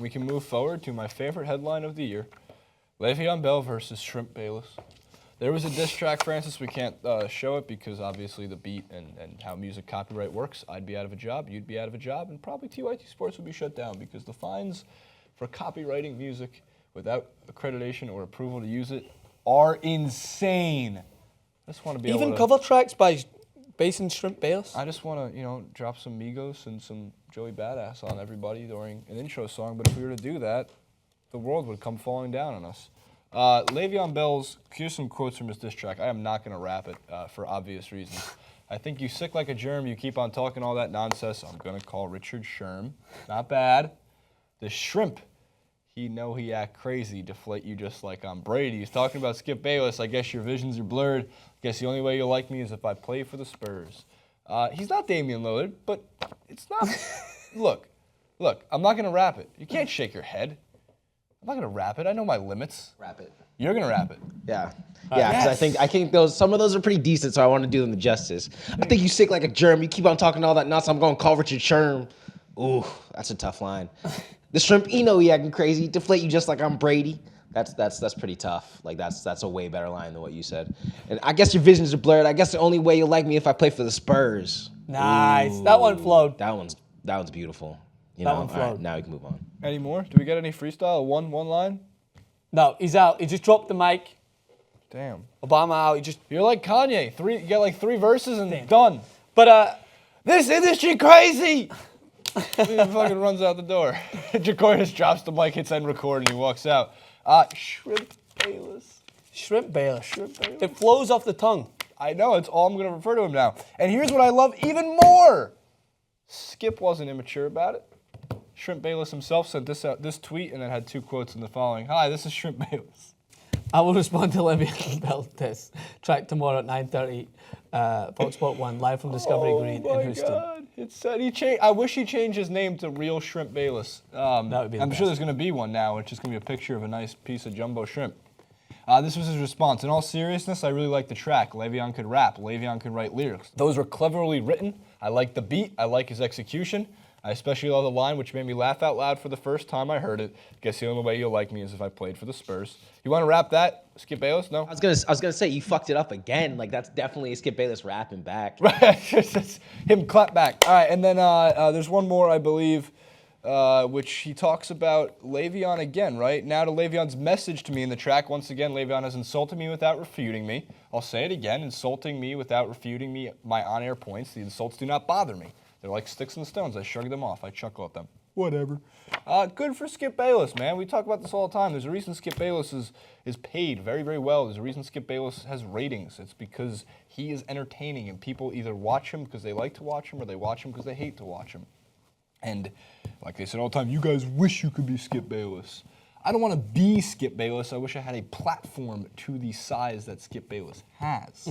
we can move forward to my favorite headline of the year, Le'Veon Bell versus Shrimp Bayless. There was a diss track, Francis. We can't show it because obviously the beat and how music copyright works. I'd be out of a job, you'd be out of a job, and probably TYT Sports would be shut down because the fines for copywriting music without accreditation or approval to use it are insane. I just want to be Even able to, cover tracks by Basin Shrimp Bayless? I just want to, drop some Migos and some Joey Badass on everybody during an intro song. But if we were to do that, the world would come falling down on us. Le'Veon Bell's, here's some quotes from his diss track. I am not going to rap it for obvious reasons. I think you sick like a germ. You keep on talking all that nonsense. I'm going to call Richard Sherm. Not bad. The shrimp. He know he act crazy, deflate you just like I'm Brady. He's talking about Skip Bayless. I guess your visions are blurred. I guess the only way you'll like me is if I play for the Spurs. He's not Damian Lillard, but it's not. Look, I'm not going to rap it. You can't shake your head. I'm not going to rap it. I know my limits. Rap it. You're going to rap it. Yeah. Yeah, because I think some of those are pretty decent, so I want to do them the justice. I think you sick like a germ. You keep on talking all that nonsense. I'm going to call Richard Sherm. Ooh, that's a tough line. The shrimp, he acting crazy. Deflate you just like I'm Brady. That's pretty tough. Like that's a way better line than what you said. And I guess your visions are blurred. I guess the only way you'll like me if I play for the Spurs. Nice. That one flowed. That one's beautiful. That one flowed. All right, now we can move on. Any more? Do we get any freestyle? One line? No, he's out. He just dropped the mic. Damn. Obama out. You're like Kanye. You get like 3 verses and done. But This industry crazy. He fucking runs out the door. Jacoris drops the mic, hits end record, and he walks out. Shrimp Bayless. Shrimp Bayless. It flows off the tongue. I know, it's all I'm going to refer to him now. And here's what I love even more. Skip wasn't immature about it. Shrimp Bayless himself sent this tweet and then had 2 quotes in the following. Hi, this is Shrimp Bayless. I will respond to Le'Veon Bell this track tomorrow at 9:30, Fox Sport 1, live from Discovery Green in Houston. God. It said I wish he changed his name to Real Shrimp Bayless. That would be the I'm best. sure there's going to be one now. It's just going to be a picture of a nice piece of jumbo shrimp. This was his response. In all seriousness, I really like the track. Le'Veon could rap. Le'Veon could write lyrics. Those were cleverly written. I like the beat. I like his execution. I especially love the line, which made me laugh out loud for the first time I heard it. Guess the only way you'll like me is if I played for the Spurs. You want to rap that, Skip Bayless? No? I was gonna say you fucked it up again. Like that's definitely Skip Bayless rapping back. Right, him clap back. All right, and then there's one more, I believe, which he talks about Le'Veon again, right? Now to Le'Veon's message to me in the track. Once again, Le'Veon has insulted me without refuting me. I'll say it again, insulting me without refuting me, my on-air points. The insults do not bother me. They're like sticks and stones. I shrug them off. I chuckle at them. Whatever. Good for Skip Bayless, man. We talk about this all the time. There's a reason Skip Bayless is paid very, very well. There's a reason Skip Bayless has ratings. It's because he is entertaining, and people either watch him because they like to watch him or they watch him because they hate to watch him. And like they said all the time, you guys wish you could be Skip Bayless. I don't want to be Skip Bayless. I wish I had a platform to the size that Skip Bayless has.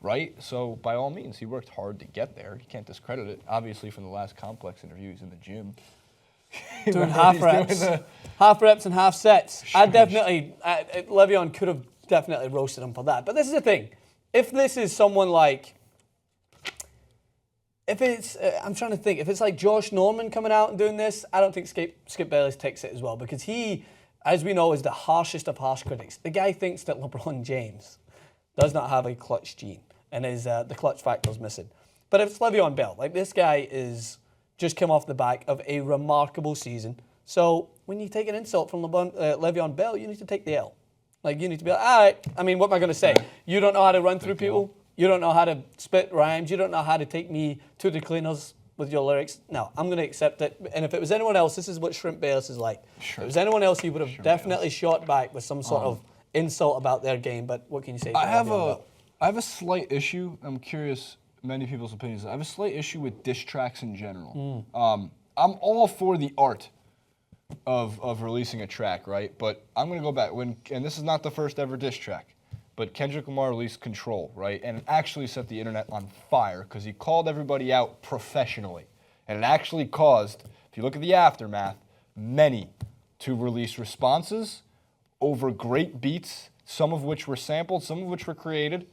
Right? So by all means, he worked hard to get there. You can't discredit it. Obviously, from the last Complex interview, he's in the gym. Doing half reps. Half reps and half sets. Le'Veon could have definitely roasted him for that. But this is the thing. If this is someone like, I'm trying to think, if it's like Josh Norman coming out and doing this, I don't think Skip Bayless takes it as well because he, as we know, is the harshest of harsh critics. The guy thinks that LeBron James does not have a clutch gene and the clutch factor's missing. But if it's Le'Veon Bell, like this guy is just come off the back of a remarkable season. So when you take an insult from Le'Veon Bell, you need to take the L. Like you need to be like, all right, I mean, what am I going to say? You don't know how to run through people. You don't know how to spit rhymes. You don't know how to take me to the cleaners with your lyrics. No, I'm going to accept it. And if it was anyone else, this is what Shrimp Bayless is like. If it was anyone else, he would have definitely shot back with some sort of insult about their game. But what can you say? I have a slight issue. I'm curious many people's opinions. I have a slight issue with diss tracks in general. I'm all for the art of releasing a track, right? But I'm going to go back. And this is not the first ever diss track, but Kendrick Lamar released Control, right? And it actually set the internet on fire because he called everybody out professionally. And it actually caused, if you look at the aftermath, many to release responses over great beats, some of which were sampled, some of which were created,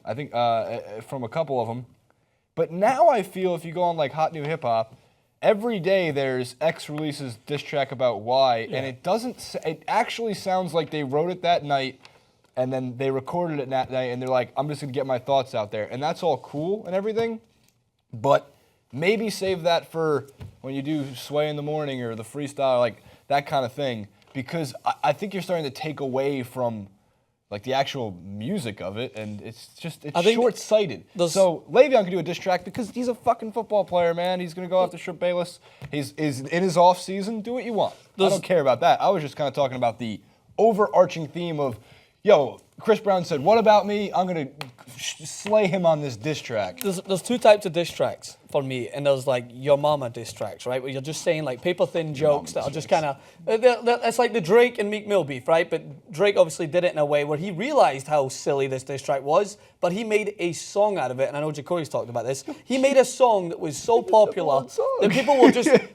I think from a couple of them. But now I feel if you go on like Hot New Hip Hop, every day there's X releases diss track about Y, and it actually sounds like they wrote it that night, and then they recorded it that night, and they're like, I'm just gonna get my thoughts out there, and that's all cool and everything, but maybe save that for when you do Sway in the Morning or the freestyle, like that kind of thing, because I think you're starting to take away from like the actual music of it, and it's short-sighted. So Le'Veon can do a diss track because he's a fucking football player, man. He's gonna go after Skip Bayless. He's in his off season. Do what you want. I don't care about that. I was just kind of talking about the overarching theme of, yo, Chris Brown said, "What about me? I'm gonna slay him on this diss track." There's two types of diss tracks for me, and there's like your mama diss tracks, right? Where you're just saying like paper thin jokes that are just kind of, it's like the Drake and Meek Mill beef, right? But Drake obviously did it in a way where he realized how silly this diss track was, but he made a song out of it. And I know Jacory's talked about this. He made a song that was so popular that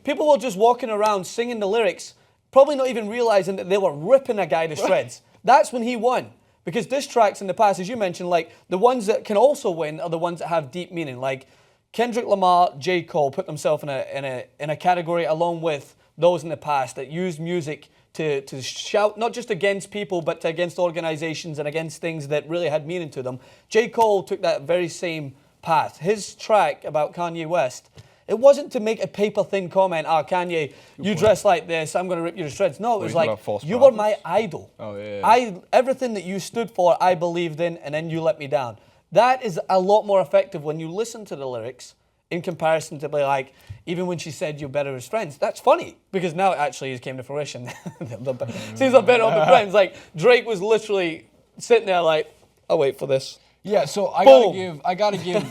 people were just walking around singing the lyrics, probably not even realizing that they were ripping a guy to shreds. That's when he won. Because diss tracks in the past, as you mentioned, like the ones that can also win are the ones that have deep meaning. Like Kendrick Lamar, J. Cole put themselves in a category along with those in the past that used music to shout not just against people, but against organizations and against things that really had meaning to them. J. Cole took that very same path. His track about Kanye West, it wasn't to make a paper-thin comment, Kanye, you dress like this, I'm going to rip you to shreds. No, it was like, you were my idol. Oh, yeah. Everything that you stood for, I believed in, and then you let me down. That is a lot more effective when you listen to the lyrics in comparison to be like, even when she said you're better as friends. That's funny, because now it actually came to fruition. Seems like better of friends. Like, Drake was literally sitting there like, I'll wait for this. Yeah, so I gotta give.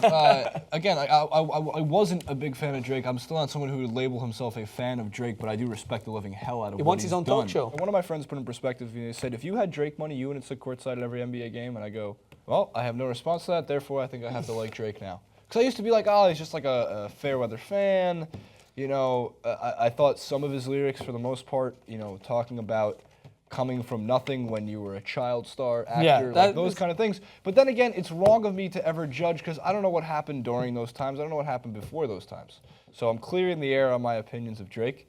Again, I wasn't a big fan of Drake. I'm still not someone who would label himself a fan of Drake, but I do respect the living hell out of. He wants his own talk show. And one of my friends put in perspective. He said, "If you had Drake money, you wouldn't sit courtside at every NBA game." And I go, "Well, I have no response to that. Therefore, I think I have to like Drake now." Because I used to be like, "Oh, he's just like a fair weather fan." You know, I thought some of his lyrics, for the most part, you know, talking about coming from nothing when you were a child star actor, like those kind of things. But then again, it's wrong of me to ever judge because I don't know what happened during those times. I don't know what happened before those times. So I'm clearing the air on my opinions of Drake.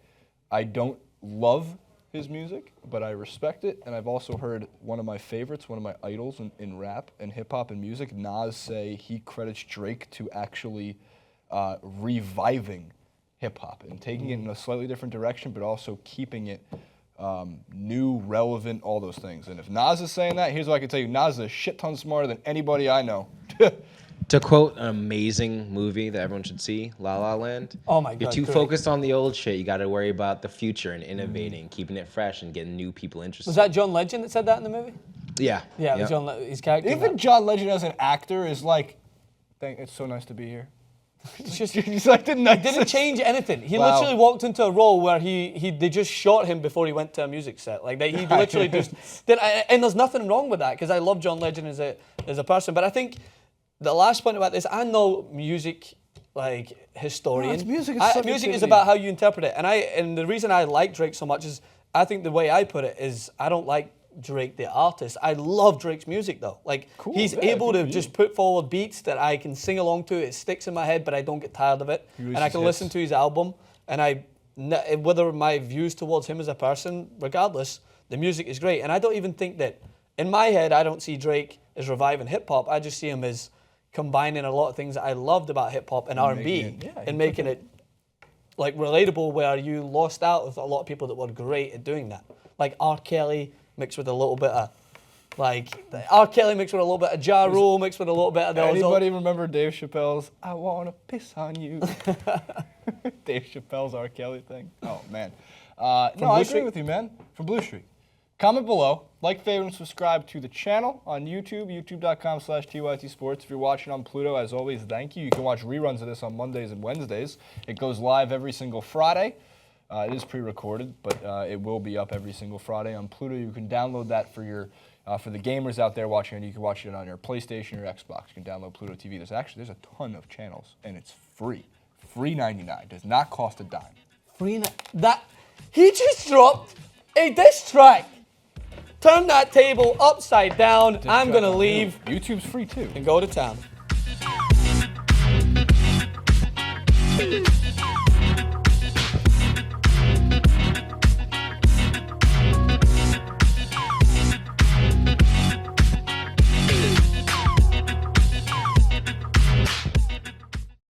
I don't love his music, but I respect it. And I've also heard one of my favorites, one of my idols in rap and hip hop and music, Nas, say he credits Drake to actually reviving hip hop and taking it in a slightly different direction, but also keeping it new, relevant, all those things. And if Nas is saying that, here's what I can tell you. Nas is a shit ton smarter than anybody I know. To quote an amazing movie that everyone should see, La La Land. Oh my God. You're too focused on the old shit. You got to worry about the future and innovating, keeping it fresh and getting new people interested. Was that John Legend that said that in the movie? Yeah. Yeah, it was his character. Even John Legend as an actor is like, it's so nice to be here. It's just, he's like the nicest. He didn't change anything. He literally walked into a role where they just shot him before he went to a music set. Like he literally just did. And there's nothing wrong with that because I love John Legend as a person. But I think the last point about this, I'm no music like historian. No, music is about how you interpret it. And the reason I like Drake so much is I think the way I put it is I don't like Drake the artist. I love Drake's music though. Like he's able to just put forward beats that I can sing along to. It sticks in my head, but I don't get tired of it. And I can listen to his album. And whether my views towards him as a person, regardless, the music is great. And I don't even think that in my head I don't see Drake as reviving hip hop. I just see him as combining a lot of things that I loved about hip hop and R&B and making it like relatable where you lost out with a lot of people that were great at doing that. Like R. Kelly mixed with a little bit of, R. Kelly mixed with a little bit of Ja Rule, mixed with a little bit of those. Anybody remember Dave Chappelle's "I Wanna Piss on You"? Dave Chappelle's R. Kelly thing. Oh, man. No, I agree with you, man. From Blue Street. Comment below, like, favorite, and subscribe to the channel on YouTube, youtube.com/TYT Sports. If you're watching on Pluto, as always, thank you. You can watch reruns of this on Mondays and Wednesdays. It goes live every single Friday. It is pre-recorded, but it will be up every single Friday on Pluto. You can download that for the gamers out there watching, and you can watch it on your PlayStation or Xbox. You can download Pluto TV. There's a ton of channels, and it's free. Free $99. Does not cost a dime. He just dropped a diss track. Turn that table upside down. I'm gonna leave. YouTube's free too. And go to town.